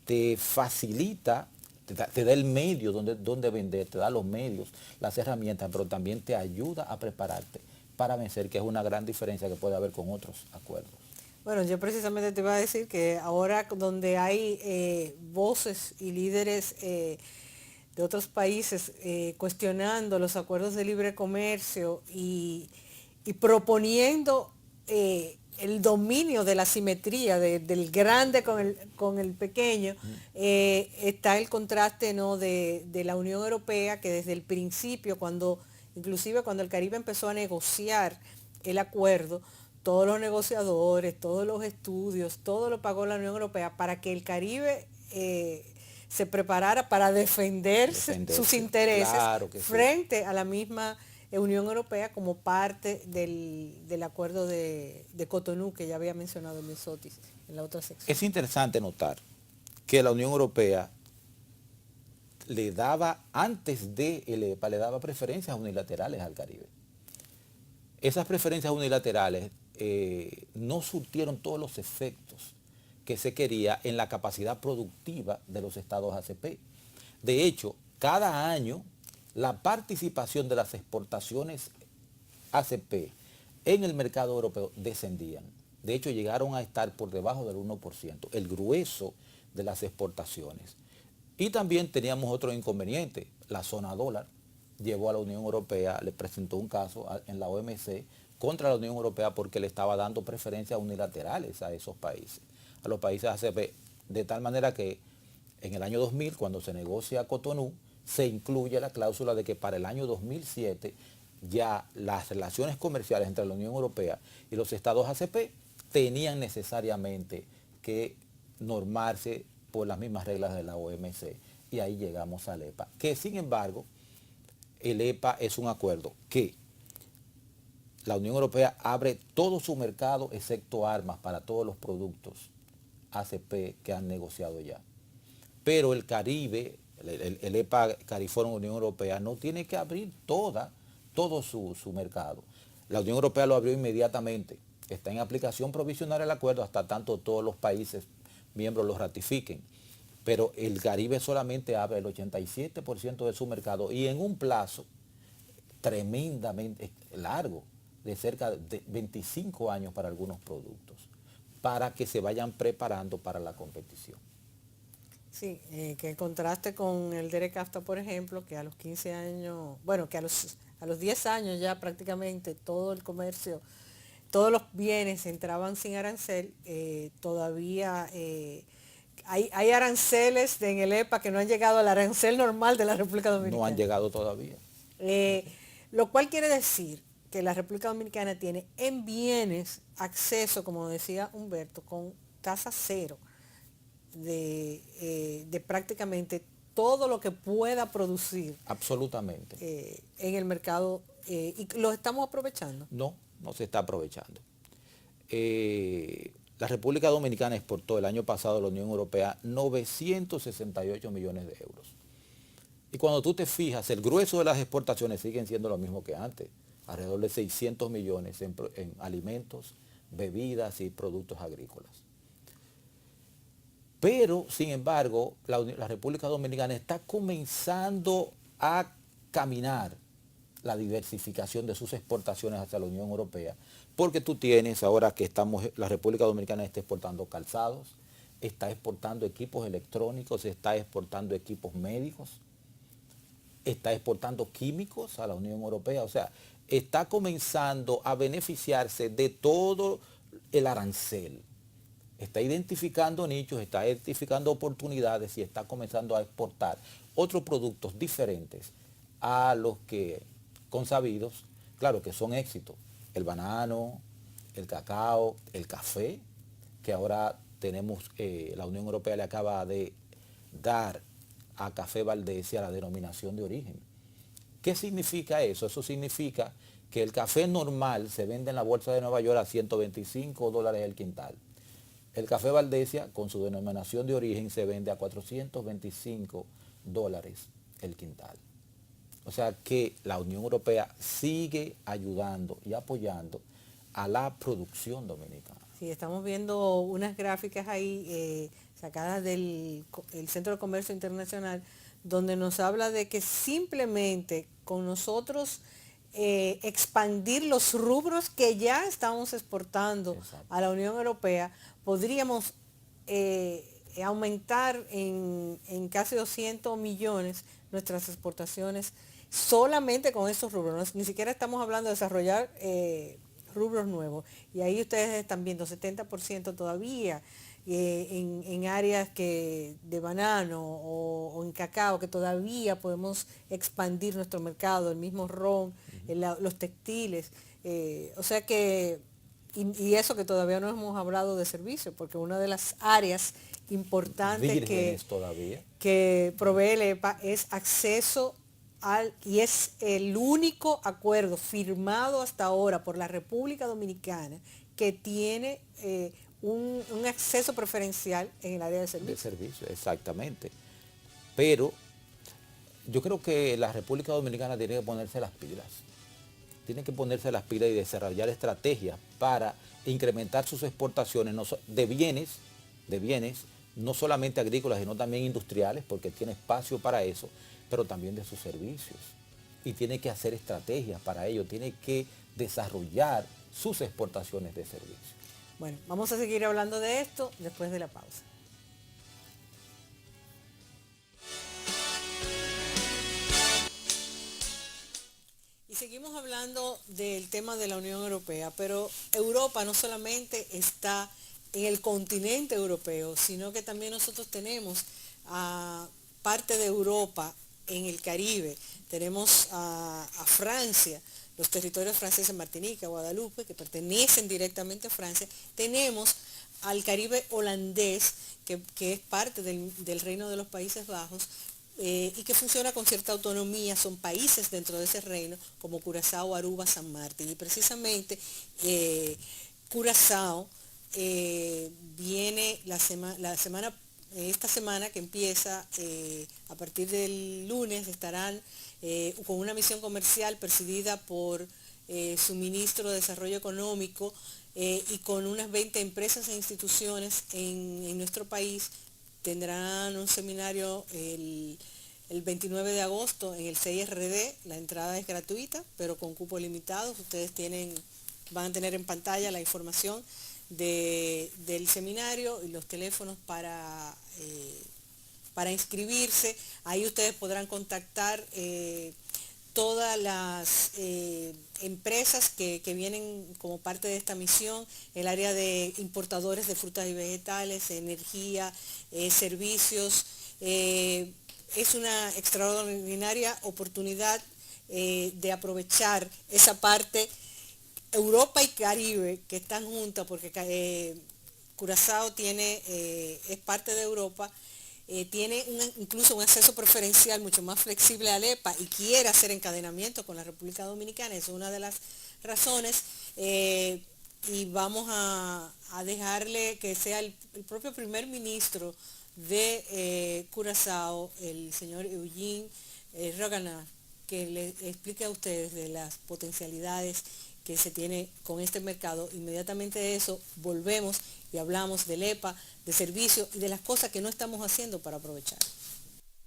te facilita, te da el medio donde vender, te da los medios, las herramientas, pero también te ayuda a prepararte para vencer, que es una gran diferencia que puede haber con otros acuerdos. Bueno, yo precisamente te iba a decir que ahora donde hay voces y líderes de otros países cuestionando los acuerdos de libre comercio y proponiendo el dominio de la simetría del grande con el pequeño, está el contraste, ¿no?, de la Unión Europea, que desde el principio, inclusive cuando el Caribe empezó a negociar el acuerdo, todos los negociadores, todos los estudios, todo lo pagó la Unión Europea para que el Caribe se preparara para defenderse sus intereses, claro que frente a la misma Unión Europea, como parte del acuerdo de Cotonú que ya había mencionado Luis Otis en la otra sección. Es interesante notar que la Unión Europea le daba, antes de el EPA, le daba preferencias unilaterales al Caribe. Esas preferencias unilaterales no surtieron todos los efectos que se quería en la capacidad productiva de los estados ACP. De hecho, cada año la participación de las exportaciones ACP en el mercado europeo descendían. De hecho, llegaron a estar por debajo del 1%, el grueso de las exportaciones. Y también teníamos otro inconveniente. La zona dólar llevó a la Unión Europea, le presentó un caso en la OMC contra la Unión Europea porque le estaba dando preferencias unilaterales a esos países, a los países ACP, de tal manera que en el año 2000, cuando se negocia Cotonú, se incluye la cláusula de que para el año 2007 ya las relaciones comerciales entre la Unión Europea y los estados ACP tenían necesariamente que normarse por las mismas reglas de la OMC, y ahí llegamos al EPA, que sin embargo el EPA es un acuerdo que la Unión Europea abre todo su mercado excepto armas para todos los productos ACP que han negociado ya. Pero el Caribe, el EPA Cariforum Unión Europea, no tiene que abrir todo su mercado. La Unión Europea lo abrió inmediatamente. Está en aplicación provisional el acuerdo hasta tanto todos los países miembros lo ratifiquen. Pero el Caribe solamente abre el 87% de su mercado y en un plazo tremendamente largo, de cerca de 25 años para algunos productos, para que se vayan preparando para la competición. Sí, que en contraste con el DERECAFTA, por ejemplo, que a los 15 años, bueno, que a los 10 años ya prácticamente todo el comercio, todos los bienes entraban sin arancel, todavía hay aranceles en el EPA que no han llegado al arancel normal de la República Dominicana. No han llegado todavía. Lo cual quiere decir que la República Dominicana tiene en bienes acceso, como decía Humberto, con tasa cero de prácticamente todo lo que pueda producir. Absolutamente. En el mercado, y lo estamos aprovechando. No, no se está aprovechando. La República Dominicana exportó el año pasado a la Unión Europea 968 millones de euros. Y cuando tú te fijas, el grueso de las exportaciones siguen siendo lo mismo que antes, alrededor de 600 millones en alimentos, bebidas y productos agrícolas. Pero, sin embargo, la República Dominicana está comenzando a caminar la diversificación de sus exportaciones hacia la Unión Europea, porque tú tienes, ahora que la República Dominicana está exportando calzados, está exportando equipos electrónicos, está exportando equipos médicos, está exportando químicos a la Unión Europea, o sea, está comenzando a beneficiarse de todo el arancel. Está identificando nichos, está identificando oportunidades y está comenzando a exportar otros productos diferentes a los que consabidos, claro que son éxitos. El banano, el cacao, el café, que ahora tenemos, la Unión Europea le acaba de dar a Café Valdesia la denominación de origen. ¿Qué significa eso? Eso significa que el café normal se vende en la bolsa de Nueva York a $125 el quintal. El café Valdesia, con su denominación de origen, se vende a $425 el quintal. O sea que la Unión Europea sigue ayudando y apoyando a la producción dominicana. Sí, estamos viendo unas gráficas ahí sacadas del Centro de Comercio Internacional, donde nos habla de que simplemente con nosotros expandir los rubros que ya estamos exportando a la Unión Europea, podríamos aumentar en casi 200 millones nuestras exportaciones solamente con esos rubros. Ni siquiera estamos hablando de desarrollar rubros nuevos. Y ahí ustedes están viendo 70% todavía en áreas de banano o en cacao, que todavía podemos expandir nuestro mercado, el mismo ron, los textiles. O sea que, y eso que todavía no hemos hablado de servicios, porque una de las áreas importantes que provee el EPA es acceso y es el único acuerdo firmado hasta ahora por la República Dominicana que tiene un acceso preferencial en el área de servicios. De servicio, exactamente. Pero yo creo que la República Dominicana tiene que ponerse las pilas. Tiene que ponerse las pilas y desarrollar estrategias para incrementar sus exportaciones de bienes, no solamente agrícolas, sino también industriales, porque tiene espacio para eso, pero también de sus servicios. Y tiene que hacer estrategias para ello, tiene que desarrollar sus exportaciones de servicios. Bueno, vamos a seguir hablando de esto después de la pausa. Y seguimos hablando del tema de la Unión Europea, pero Europa no solamente está en el continente europeo, sino que también nosotros tenemos parte de Europa en el Caribe. Tenemos a Francia, los territorios franceses, Martinica, Guadalupe, que pertenecen directamente a Francia. Tenemos al Caribe holandés, que es parte del Reino de los Países Bajos, y que funciona con cierta autonomía. Son países dentro de ese reino, como Curazao, Aruba, San Martín. Y precisamente Curazao viene esta semana que empieza a partir del lunes, estarán con una misión comercial presidida por su ministro de Desarrollo Económico y con unas 20 empresas e instituciones en nuestro país. Tendrán un seminario el 29 de agosto en el CIRD. La entrada es gratuita, pero con cupo limitado. Ustedes van a tener en pantalla la información del seminario y los teléfonos para inscribirse. Ahí ustedes podrán contactar todas las empresas que vienen como parte de esta misión, el área de importadores de frutas y vegetales, energía, servicios. Es una extraordinaria oportunidad de aprovechar esa parte, Europa y Caribe, que están juntas, porque Curazao es parte de Europa, tiene incluso un acceso preferencial mucho más flexible al EPA y quiere hacer encadenamiento con la República Dominicana. Es una de las razones. Y vamos a dejarle que sea el propio primer ministro de Curazao, el señor Eugene Roganar, que le explique a ustedes de las potencialidades que se tiene con este mercado. Inmediatamente de eso volvemos y hablamos del EPA, de servicio y de las cosas que no estamos haciendo para aprovechar.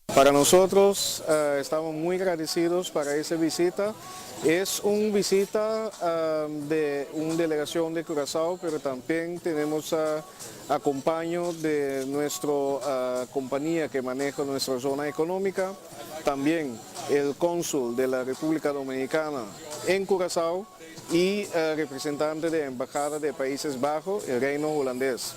Para nosotros estamos muy agradecidos para esa visita. Es una visita de una delegación de Curazao, pero también tenemos acompaño de nuestra compañía que maneja nuestra zona económica, también el cónsul de la República Dominicana en Curazao y representante de la Embajada de Países Bajos, el Reino Holandés.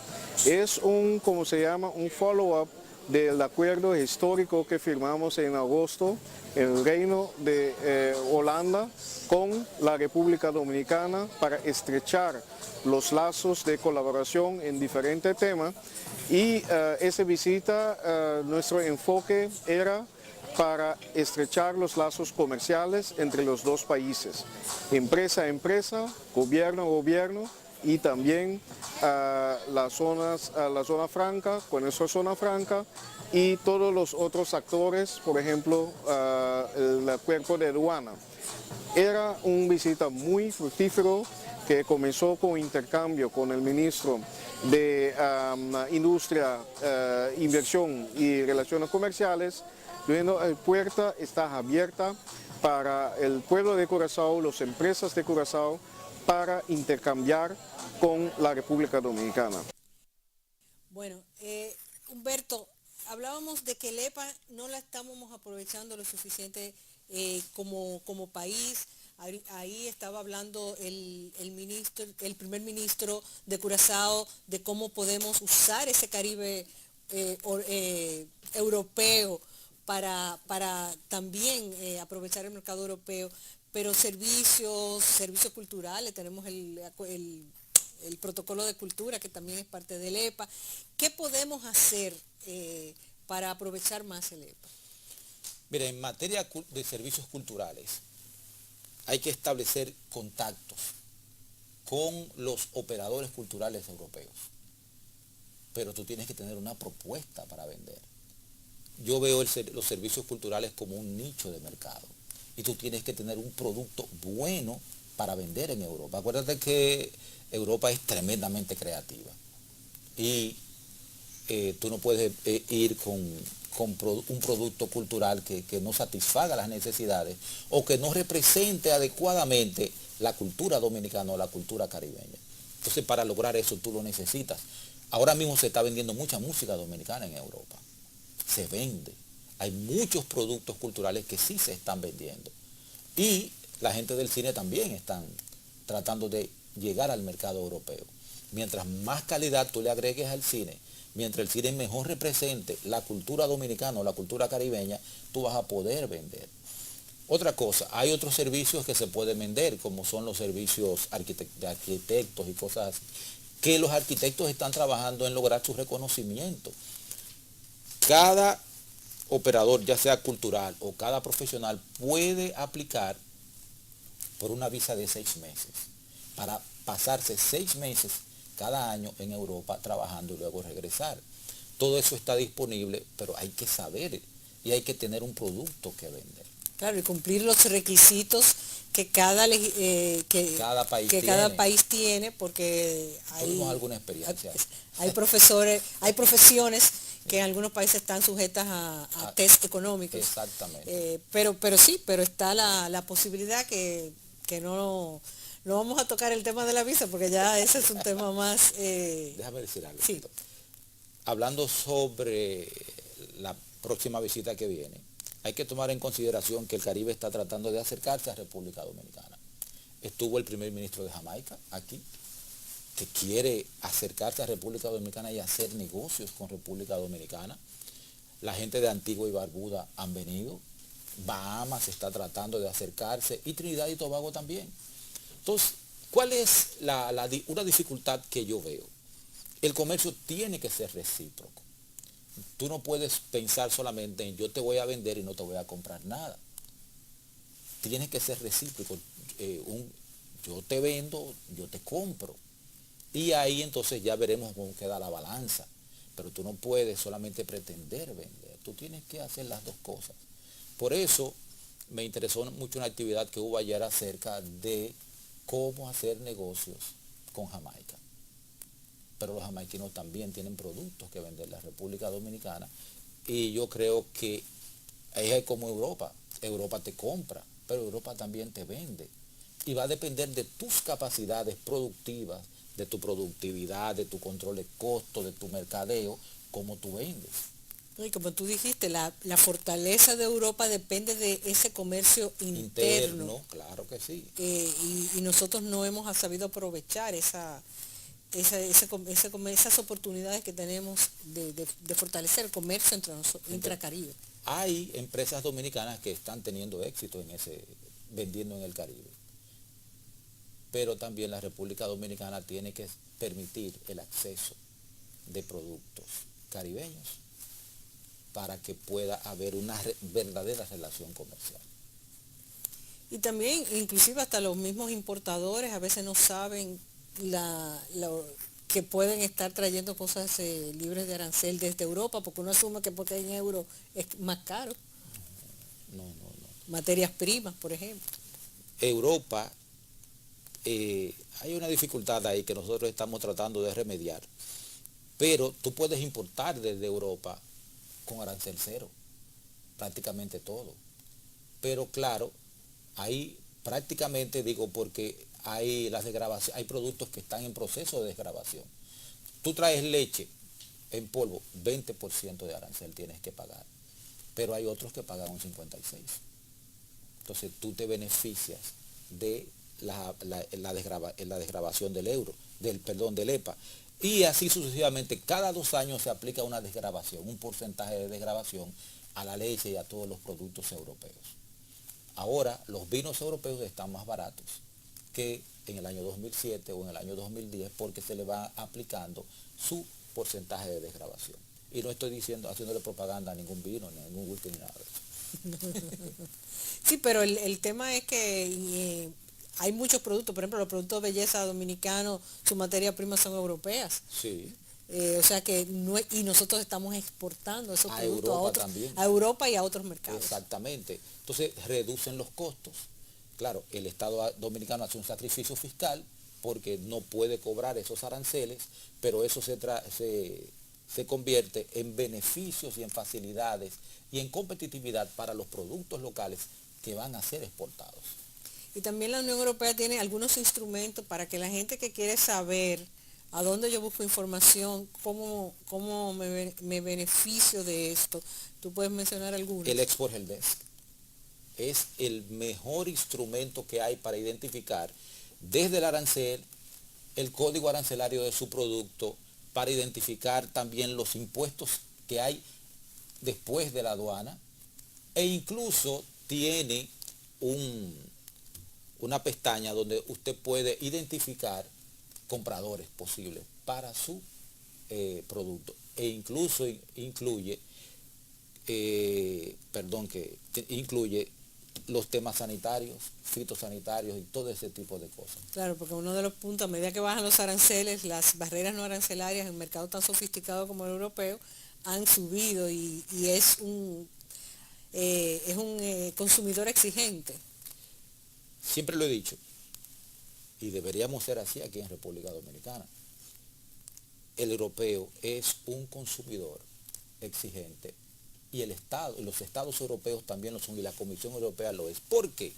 Es un follow-up del acuerdo histórico que firmamos en agosto, el Reino de Holanda con la República Dominicana para estrechar los lazos de colaboración en diferentes temas. Y esa visita, nuestro enfoque era para estrechar los lazos comerciales entre los dos países, empresa a empresa, gobierno a gobierno, y también la zona franca, con nuestra zona franca, y todos los otros actores, por ejemplo, el cuerpo de aduana. Era una visita muy fructífero que comenzó con intercambio con el ministro de Industria, Inversión y Relaciones Comerciales. La puerta está abierta para el pueblo de Curazao, las empresas de Curazao, para intercambiar con la República Dominicana. Bueno, Humberto, hablábamos de que el EPA no la estamos aprovechando lo suficiente como país. Ahí estaba hablando el primer ministro de Curazao de cómo podemos usar ese Caribe europeo para también aprovechar el mercado europeo, pero servicios culturales, tenemos el protocolo de cultura que también es parte del EPA. ¿Qué podemos hacer para aprovechar más el EPA? Mira, en materia de servicios culturales hay que establecer contactos con los operadores culturales europeos, pero tú tienes que tener una propuesta para vender. Yo veo los servicios culturales como un nicho de mercado y tú tienes que tener un producto bueno para vender en Europa. Acuérdate que Europa es tremendamente creativa y tú no puedes ir con un producto cultural que no satisfaga las necesidades o que no represente adecuadamente la cultura dominicana o la cultura caribeña. Entonces, para lograr eso tú lo necesitas. Ahora mismo se está vendiendo mucha música dominicana en Europa. Se vende. Hay muchos productos culturales que sí se están vendiendo. Y la gente del cine también están tratando de llegar al mercado europeo. Mientras más calidad tú le agregues al cine, mientras el cine mejor represente la cultura dominicana o la cultura caribeña, tú vas a poder vender. Otra cosa, hay otros servicios que se pueden vender, como son los servicios de arquitectos y cosas así, que los arquitectos están trabajando en lograr su reconocimiento. Cada operador, ya sea cultural o cada profesional, puede aplicar por una visa de 6 meses para pasarse 6 meses cada año en Europa trabajando y luego regresar. Todo eso está disponible, pero hay que saber y hay que tener un producto que vender. Claro, y cumplir los requisitos que cada país tiene, porque tuvimos alguna experiencia. Hay profesiones que en algunos países están sujetas a test económicos. Exactamente. Pero está la posibilidad que no vamos a tocar el tema de la visa, porque ya ese es un tema más... Déjame decir algo. Sí. Hablando sobre la próxima visita que viene, hay que tomar en consideración que el Caribe está tratando de acercarse a República Dominicana. Estuvo el primer ministro de Jamaica aquí, que quiere acercarse a República Dominicana y hacer negocios con República Dominicana. La gente de Antigua y Barbuda han venido. Bahamas está tratando de acercarse y Trinidad y Tobago también. Entonces, ¿cuál es una dificultad que yo veo? El comercio tiene que ser recíproco. Tú no puedes pensar solamente en yo te voy a vender y no te voy a comprar nada. Tiene que ser recíproco. Yo te vendo, yo te compro. Y ahí entonces ya veremos cómo queda la balanza. Pero tú no puedes solamente pretender vender. Tú tienes que hacer las dos cosas. Por eso me interesó mucho una actividad que hubo ayer acerca de cómo hacer negocios con Jamaica. Pero los jamaiquinos también tienen productos que vender en la República Dominicana. Y yo creo que es como Europa. Europa te compra, pero Europa también te vende. Y va a depender de tus capacidades productivas, de tu productividad, de tu control de costos, de tu mercadeo, cómo tú vendes. Y como tú dijiste, la fortaleza de Europa depende de ese comercio interno. Claro que sí. Y nosotros no hemos sabido aprovechar esas oportunidades que tenemos de fortalecer el comercio entre nosotros, intracaribe. Hay empresas dominicanas que están teniendo éxito vendiendo en el Caribe. Pero también la República Dominicana tiene que permitir el acceso de productos caribeños para que pueda haber una verdadera relación comercial. Y también, inclusive hasta los mismos importadores a veces no saben que pueden estar trayendo cosas libres de arancel desde Europa, porque uno asume que porque en euro es más caro. No. Materias primas, por ejemplo. Europa, hay una dificultad ahí que nosotros estamos tratando de remediar, pero tú puedes importar desde Europa con arancel cero, prácticamente todo. Pero claro, ahí prácticamente digo porque hay hay productos que están en proceso de desgravación. Tú traes leche en polvo, 20% de arancel tienes que pagar, pero hay otros que pagan un 56%. Entonces tú te beneficias de la desgravación del del EPA. Y así sucesivamente, cada 2 años se aplica una desgravación, un porcentaje de desgravación a la leche y a todos los productos europeos. Ahora, los vinos europeos están más baratos que en el año 2007 o en el año 2010 porque se le va aplicando su porcentaje de desgravación. Y no estoy haciéndole propaganda a ningún vino, ni a ningún whisky, ni nada de eso. Sí, pero el tema es que hay muchos productos, por ejemplo, los productos de belleza dominicanos, su materia prima son europeas. Sí. O sea que y nosotros estamos exportando esos productos a Europa y a otros mercados. Exactamente. Entonces reducen los costos. Claro, el Estado dominicano hace un sacrificio fiscal porque no puede cobrar esos aranceles, pero eso se convierte en beneficios y en facilidades y en competitividad para los productos locales que van a ser exportados. Y también la Unión Europea tiene algunos instrumentos para que la gente que quiere saber a dónde yo busco información, cómo me beneficio de esto. ¿Tú puedes mencionar algunos? El Export Help Desk es el mejor instrumento que hay para identificar desde el arancel, el código arancelario de su producto, para identificar también los impuestos que hay después de la aduana, e incluso tiene una pestaña donde usted puede identificar compradores posibles para su producto, e incluso incluye los temas sanitarios, fitosanitarios y todo ese tipo de cosas. Claro, porque uno de los puntos, a medida que bajan los aranceles, las barreras no arancelarias en un mercado tan sofisticado como el europeo han subido y es un consumidor exigente. Siempre lo he dicho, y deberíamos ser así aquí en República Dominicana. El europeo es un consumidor exigente y los estados europeos también lo son y la Comisión Europea lo es. ¿Por qué?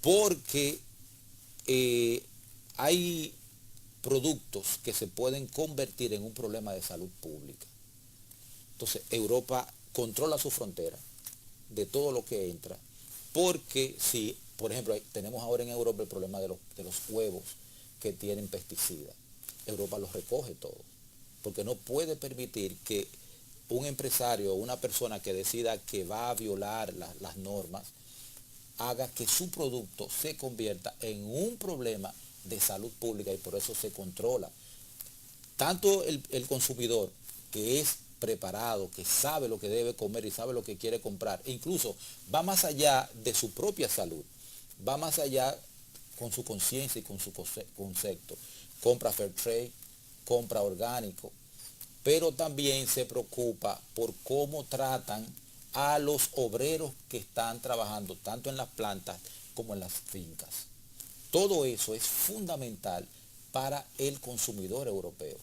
Porque hay productos que se pueden convertir en un problema de salud pública. Entonces Europa controla su frontera, de todo lo que entra, porque si, por ejemplo, tenemos ahora en Europa el problema de los huevos que tienen pesticidas. Europa los recoge todo, porque no puede permitir que un empresario o una persona que decida que va a violar las normas haga que su producto se convierta en un problema de salud pública, y por eso se controla. Tanto el consumidor, que es preparado, que sabe lo que debe comer y sabe lo que quiere comprar, e incluso va más allá de su propia salud, va más allá con su conciencia y con su concepto. Compra fair trade, compra orgánico, pero también se preocupa por cómo tratan a los obreros que están trabajando tanto en las plantas como en las fincas. Todo eso es fundamental para el consumidor europeo.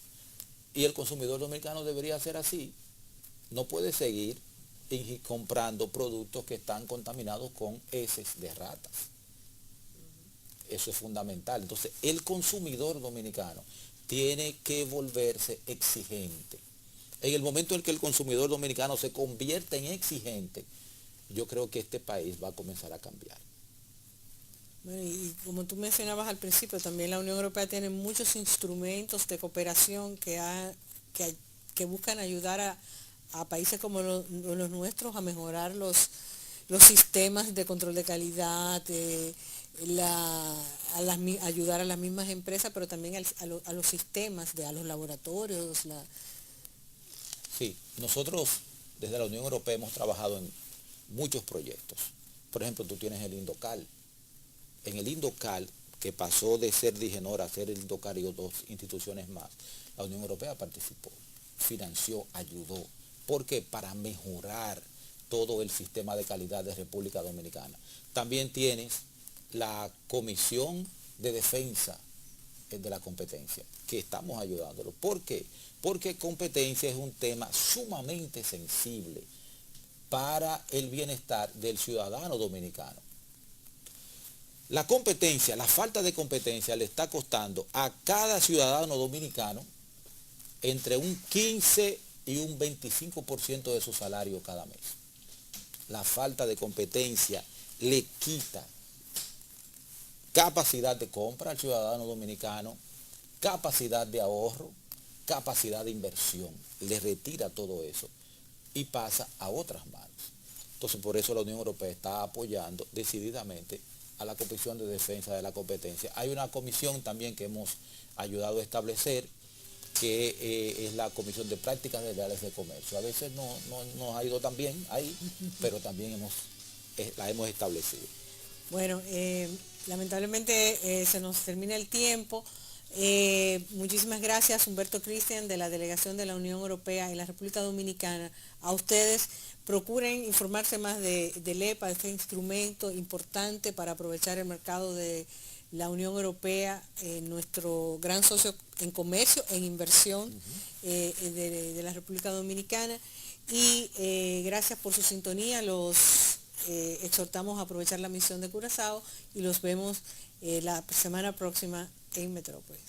Y el consumidor dominicano debería ser así. No puede seguir comprando productos que están contaminados con heces de ratas. Eso es fundamental. Entonces, el consumidor dominicano tiene que volverse exigente. En el momento en que el consumidor dominicano se convierte en exigente, yo creo que este país va a comenzar a cambiar. Bueno, y como tú mencionabas al principio, también la Unión Europea tiene muchos instrumentos de cooperación que buscan ayudar a países como los nuestros a mejorar los sistemas de control de calidad, ayudar a las mismas empresas, pero también a los sistemas, a los laboratorios. Sí, nosotros desde la Unión Europea hemos trabajado en muchos proyectos. Por ejemplo, tú tienes el Indocal. En el Indocal, que pasó de ser Digenor a ser el Indocal y otras instituciones más, la Unión Europea participó, financió, ayudó. ¿Por qué? Para mejorar todo el sistema de calidad de República Dominicana. También tienes la Comisión de Defensa de la Competencia, que estamos ayudándolo. ¿Por qué? Porque competencia es un tema sumamente sensible para el bienestar del ciudadano dominicano. La competencia, la falta de competencia le está costando a cada ciudadano dominicano entre un 15 y un 25% de su salario cada mes. La falta de competencia le quita capacidad de compra al ciudadano dominicano, capacidad de ahorro, capacidad de inversión. Le retira todo eso y pasa a otras manos. Entonces, por eso la Unión Europea está apoyando decididamente a la Comisión de Defensa de la Competencia. Hay una comisión también que hemos ayudado a establecer, que es la Comisión de Prácticas Desleales de Comercio. A veces no nos ha ido tan bien ahí, pero también la hemos establecido. Bueno, lamentablemente se nos termina el tiempo. Muchísimas gracias, Humberto Cristian, de la Delegación de la Unión Europea en la República Dominicana. A ustedes, procuren informarse más del EPA, este instrumento importante para aprovechar el mercado de la Unión Europea, nuestro gran socio en comercio, en inversión de la República Dominicana. Y gracias por su sintonía. Los exhortamos a aprovechar la misión de Curazao y los vemos la semana próxima en Metrópolis.